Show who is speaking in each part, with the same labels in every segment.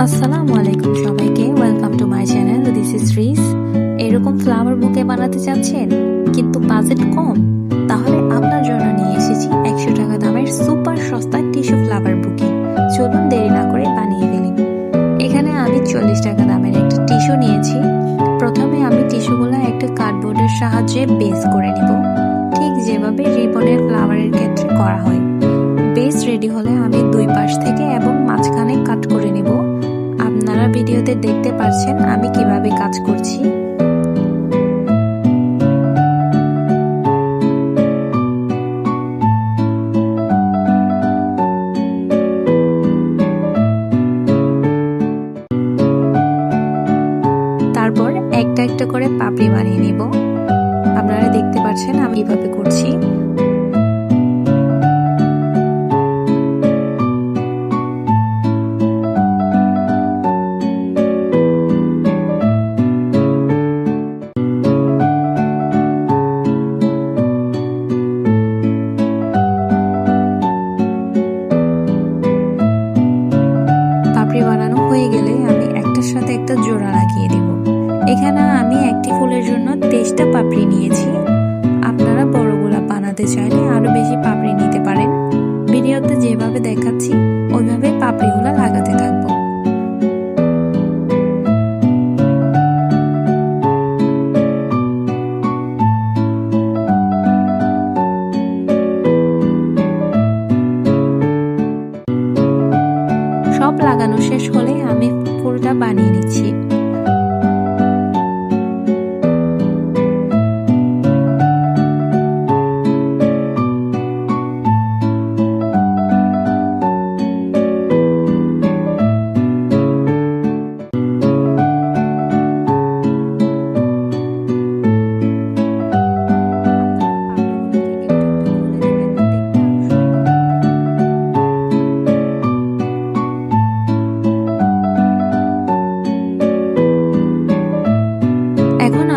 Speaker 1: আসসালামু আলাইকুম সবাইকে, welcome to my channel. This is রিস। এরকম ফ্লাওয়ার বুকে বানাতে চাচ্ছেন কিন্তু বাজেট কম? তাহলে আপনার জন্য নিয়ে এসেছি 100 টাকা দামের সুপার সস্তা টিস্যু ফ্লাওয়ার বুকে। চলুন দেরি না করে বানিয়ে ফেলি। এখানে আমি 40 টাকা দামের একটা টিস্যু নিয়েছি। প্রথমে আমি টিস্যুগুলো একটা কার্ডবোর্ডের সাহায্যে বেস করে নিব, ঠিক যেভাবে রিবনের ফ্লাওয়ারের ক্ষেত্রে করা হয়। বেস রেডি হলে আমি দুই পাশ থেকে এবং মাঝখানে কাট করে নিব। আপনারা ভিডিওতে দেখতে পাচ্ছেন আমি কিভাবে কাজ করছি। তারপর একটা একটা করে পাপড়ি বানিয়ে নিব। আপনারা দেখতে পাচ্ছেন আমি কিভাবে করছি। বানানো হয়ে গেলে আমি একটার সাথে একটা জোড়া লাগিয়ে দেব। এখানে আমি একটি ফুলের জন্য 23টা পাপড়ি নিয়েছি। আপনারা বড়গুলা বানাতে চাইলে আরো বেশি পাপড়ি নিতে পারেন। ভিডিওতে যেভাবে দেখাচ্ছি ওইভাবে পাপড়িগুলা লাগাতে থাকবো। সব লাগানো শেষ হলে আমি ফুলটা বানিয়ে নিচ্ছি।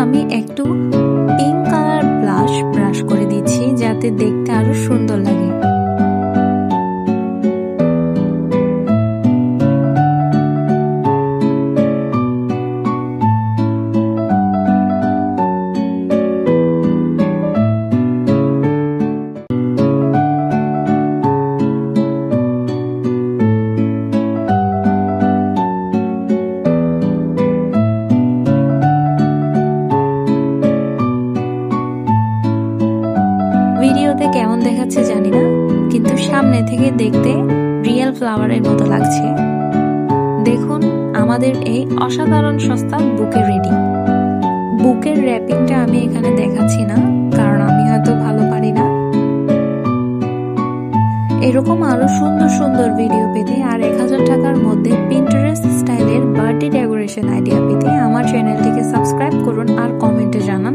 Speaker 1: আমি একটু পিঙ্ক কালার ব্রাশ করে দিচ্ছি যাতে দেখতে আরো সুন্দর লাগে। ভিডিওতে কেমন দেখাচ্ছে জানি না, কিন্তু সামনে থেকে দেখতে রিয়েল ফ্লাওয়ারের মতো লাগছে। দেখুন আমাদের এই অসাধারণ সস্তা বুকে রেডি। বুকের র্যাপিংটা আমি এখানে দেখাচ্ছি না, কারণ আমি হয়তো ভালো পারি না। এরকম আরো সুন্দর সুন্দর ভিডিও পেতে আর 1000 টাকার মধ্যে পিন্টারেস্ট স্টাইলের বার্থডে ডেকোরেশন আইডিয়া পেতে আমার চ্যানেলটিকে সাবস্ক্রাইব করুন আর কমেন্টে জানান